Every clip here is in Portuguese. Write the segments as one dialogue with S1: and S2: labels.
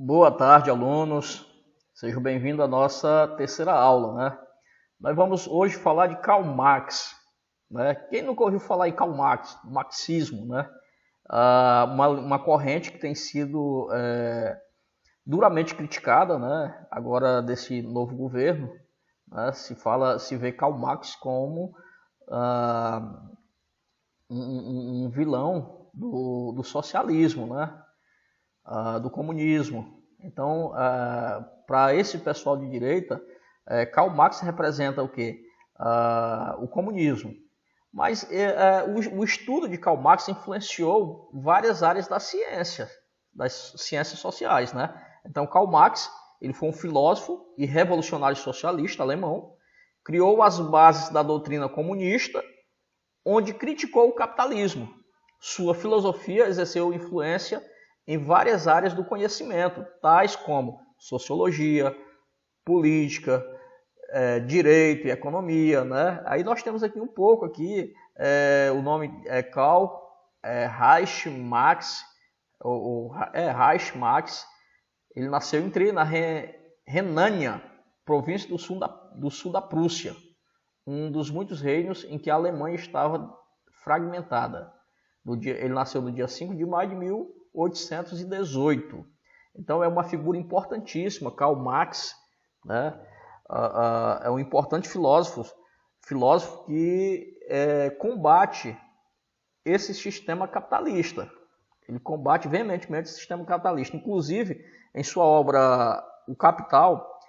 S1: Boa tarde, alunos. Sejam bem-vindos à nossa terceira aula, né? Nós vamos hoje falar de Karl Marx, né? Quem nunca ouviu falar em Karl Marx, marxismo, né? Uma corrente que tem sido duramente criticada, né? Agora desse novo governo, né? Se vê Karl Marx como um vilão do socialismo, né? Do comunismo. Então, para esse pessoal de direita, Karl Marx representa o quê? O comunismo. Mas o estudo de Karl Marx influenciou várias áreas das ciências sociais, né? Então, Karl Marx, ele foi um filósofo e revolucionário socialista alemão, criou as bases da doutrina comunista, onde criticou o capitalismo. Sua filosofia exerceu influência em várias áreas do conhecimento, tais como sociologia, política, direito e economia, né? Aí nós temos aqui um pouco aqui, o nome é Karl Heinrich Marx, Heinrich Marx. Ele nasceu na Renânia, província do sul da Prússia, um dos muitos reinos em que a Alemanha estava fragmentada. Ele nasceu no dia 5 de maio de 1818. Então é uma figura importantíssima. Karl Marx, né? É um importante filósofo que combate esse sistema capitalista. Ele combate veementemente esse sistema capitalista. Inclusive, em sua obra O Capital,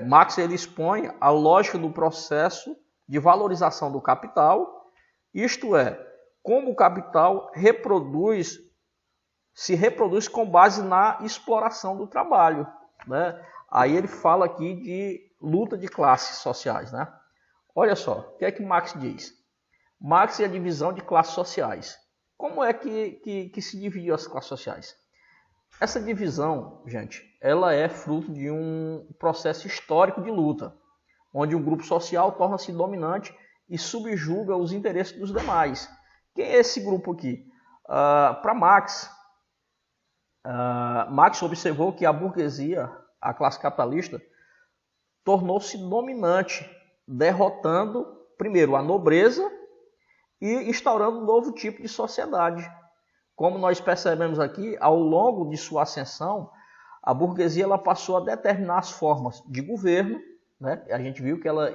S1: Marx ele expõe a lógica do processo de valorização do capital, isto é, como o capital se reproduz com base na exploração do trabalho, né? Aí ele fala aqui de luta de classes sociais, né? Olha só, o que é que Marx diz? Marx é a divisão de classes sociais. Como é que se dividiu as classes sociais? Essa divisão, gente, ela é fruto de um processo histórico de luta, onde um grupo social torna-se dominante e subjuga os interesses dos demais. Quem é esse grupo aqui? Para Marx, Marx observou que a burguesia, a classe capitalista, tornou-se dominante, derrotando, primeiro, a nobreza e instaurando um novo tipo de sociedade. Como nós percebemos aqui, ao longo de sua ascensão, a burguesia ela passou a determinar as formas de governo, né? A gente viu que ela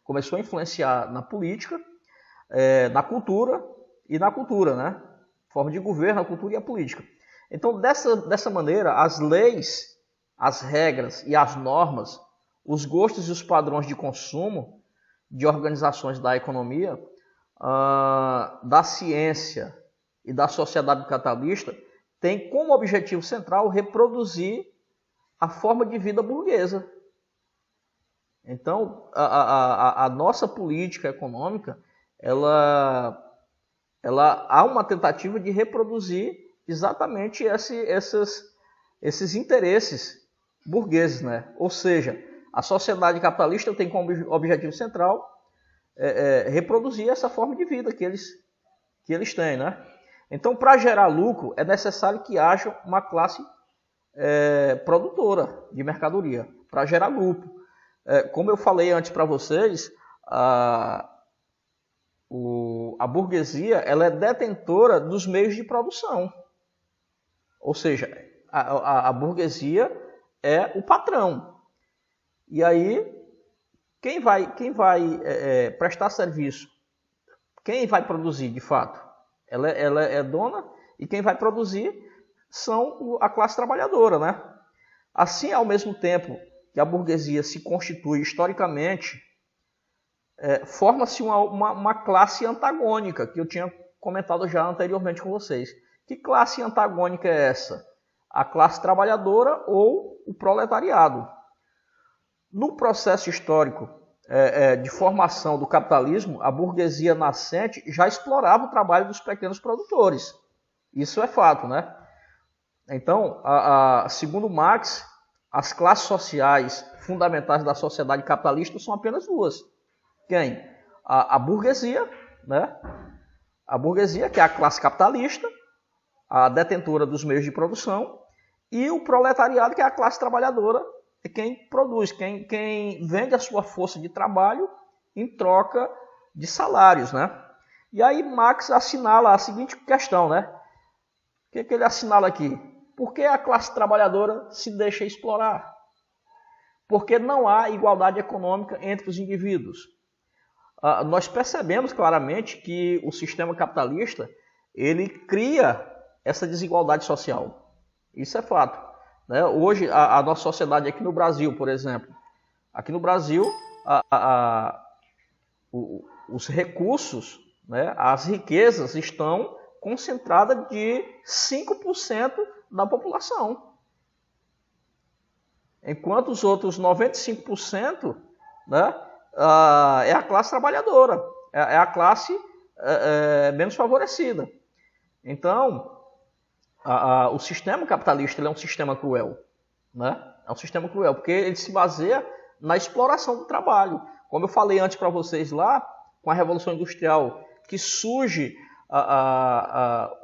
S1: começou a influenciar na política, na cultura, né? Forma de governo, a cultura e a política. Então, dessa maneira, as leis, as regras e as normas, os gostos e os padrões de consumo de organizações da economia, da ciência e da sociedade capitalista têm como objetivo central reproduzir a forma de vida burguesa. Então, a nossa política econômica, ela há uma tentativa de reproduzir exatamente esses interesses burgueses, né? Ou seja, a sociedade capitalista tem como objetivo central reproduzir essa forma de vida que eles têm, né? Então, para gerar lucro, é necessário que haja uma classe produtora de mercadoria, para gerar lucro. Como eu falei antes para vocês, a burguesia ela é detentora dos meios de produção. Ou seja, a burguesia é o patrão. E aí, quem vai prestar serviço? Quem vai produzir, de fato? Ela é dona e quem vai produzir são a classe trabalhadora, né? Assim, ao mesmo tempo que a burguesia se constitui historicamente, forma-se uma classe antagônica, que eu tinha comentado já anteriormente com vocês. Que classe antagônica é essa? A classe trabalhadora ou o proletariado? No processo histórico de formação do capitalismo, a burguesia nascente já explorava o trabalho dos pequenos produtores. Isso é fato, né? Então, segundo Marx, as classes sociais fundamentais da sociedade capitalista são apenas duas. Quem? A burguesia, né? A burguesia, que é a classe capitalista, a detentora dos meios de produção, E o proletariado, que é a classe trabalhadora, é quem produz, quem vende a sua força de trabalho em troca de salários, né? E aí Marx assinala a seguinte questão, né? O que ele assinala aqui? Por que a classe trabalhadora se deixa explorar? Porque não há igualdade econômica entre os indivíduos. Nós percebemos claramente que o sistema capitalista ele cria essa desigualdade social. Isso é fato, né? Hoje, a nossa sociedade aqui no Brasil, por exemplo, aqui no Brasil, os recursos, né, as riquezas estão concentradas de 5% da população. Enquanto os outros 95%, né, é a classe trabalhadora, é a classe menos favorecida. Então, o sistema capitalista ele é um sistema cruel, né? É um sistema cruel, porque ele se baseia na exploração do trabalho. Como eu falei antes para vocês lá, com a Revolução Industrial, que surge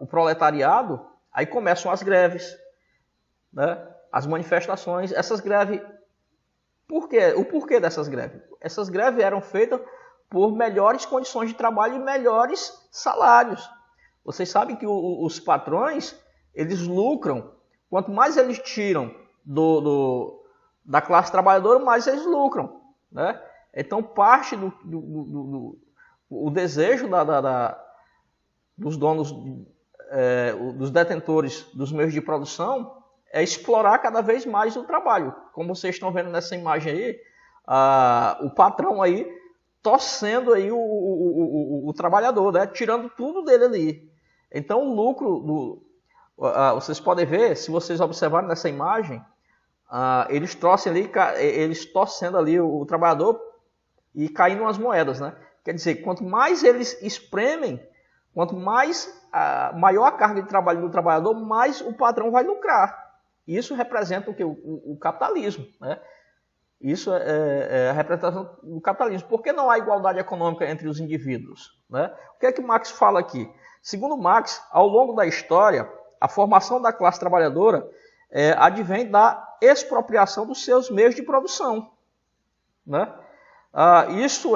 S1: o proletariado, aí começam as greves, né? As manifestações, essas greves. Por quê? O porquê dessas greves? Essas greves eram feitas por melhores condições de trabalho e melhores salários. Vocês sabem que os patrões, eles lucram. Quanto mais eles tiram da classe trabalhadora, mais eles lucram, né? Então, parte o desejo dos donos, dos detentores dos meios de produção, é explorar cada vez mais o trabalho. Como vocês estão vendo nessa imagem aí, o patrão aí torcendo aí o trabalhador, né? Tirando tudo dele ali. Então o lucro, vocês podem ver, se vocês observarem nessa imagem, eles torcendo ali o trabalhador e caindo as moedas, né? Quer dizer, quanto mais eles espremem, quanto maior a carga de trabalho do trabalhador, mais o patrão vai lucrar. Isso representa o capitalismo, né? Isso é a representação do capitalismo. Por que não há igualdade econômica entre os indivíduos, né? O que é que Marx fala aqui? Segundo Marx, ao longo da história, a formação da classe trabalhadora advém da expropriação dos seus meios de produção, né? Isso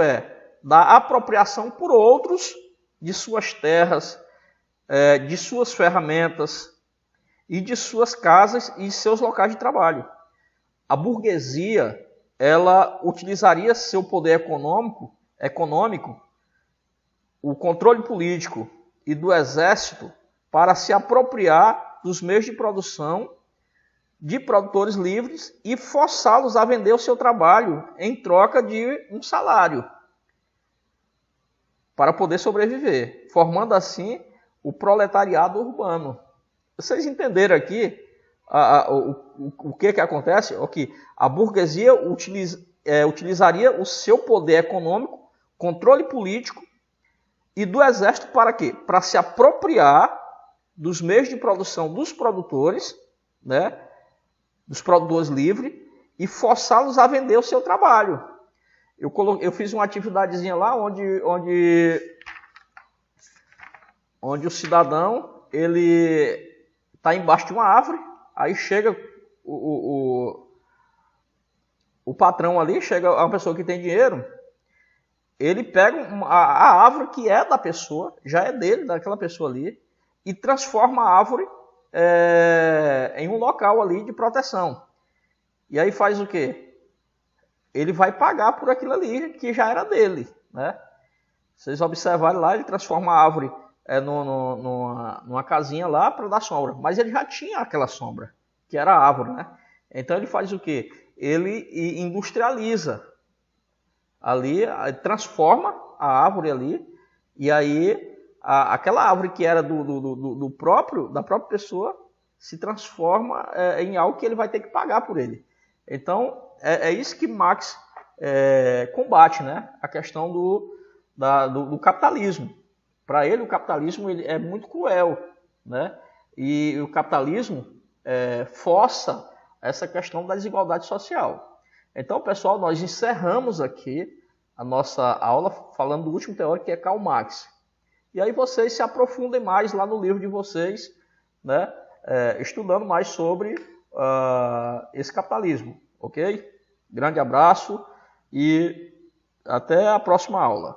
S1: da apropriação por outros de suas terras, de suas ferramentas e de suas casas e seus locais de trabalho. A burguesia, ela utilizaria seu poder econômico, o controle político e do exército para se apropriar dos meios de produção de produtores livres e forçá-los a vender o seu trabalho em troca de um salário para poder sobreviver, formando assim o proletariado urbano. Vocês entenderam aqui o que acontece? Que a burguesia utilizaria o seu poder econômico, controle político e do exército para quê? Para se apropriar dos meios de produção dos produtores, né? Dos produtores livres, e forçá-los a vender o seu trabalho. Eu fiz uma atividadezinha lá onde o cidadão ele está embaixo de uma árvore, aí chega o patrão ali, chega uma pessoa que tem dinheiro, ele pega a árvore que é da pessoa, já é dele, daquela pessoa ali, e transforma a árvore em um local ali de proteção. E aí faz o quê? Ele vai pagar por aquilo ali que já era dele, né? Vocês observarem lá, ele transforma a árvore numa casinha lá para dar sombra. Mas ele já tinha aquela sombra, que era a árvore, né? Então ele faz o quê? Ele industrializa ali, transforma a árvore ali, e aí aquela árvore que era da própria pessoa se transforma em algo que ele vai ter que pagar por ele. Então é isso que Marx combate, né? A questão do capitalismo. Para ele, o capitalismo é muito cruel, né? E o capitalismo força essa questão da desigualdade social. Então, pessoal, nós encerramos aqui a nossa aula falando do último teórico, que é Karl Marx. E aí vocês se aprofundem mais lá no livro de vocês, né? Estudando mais sobre esse capitalismo, ok? Grande abraço e até a próxima aula.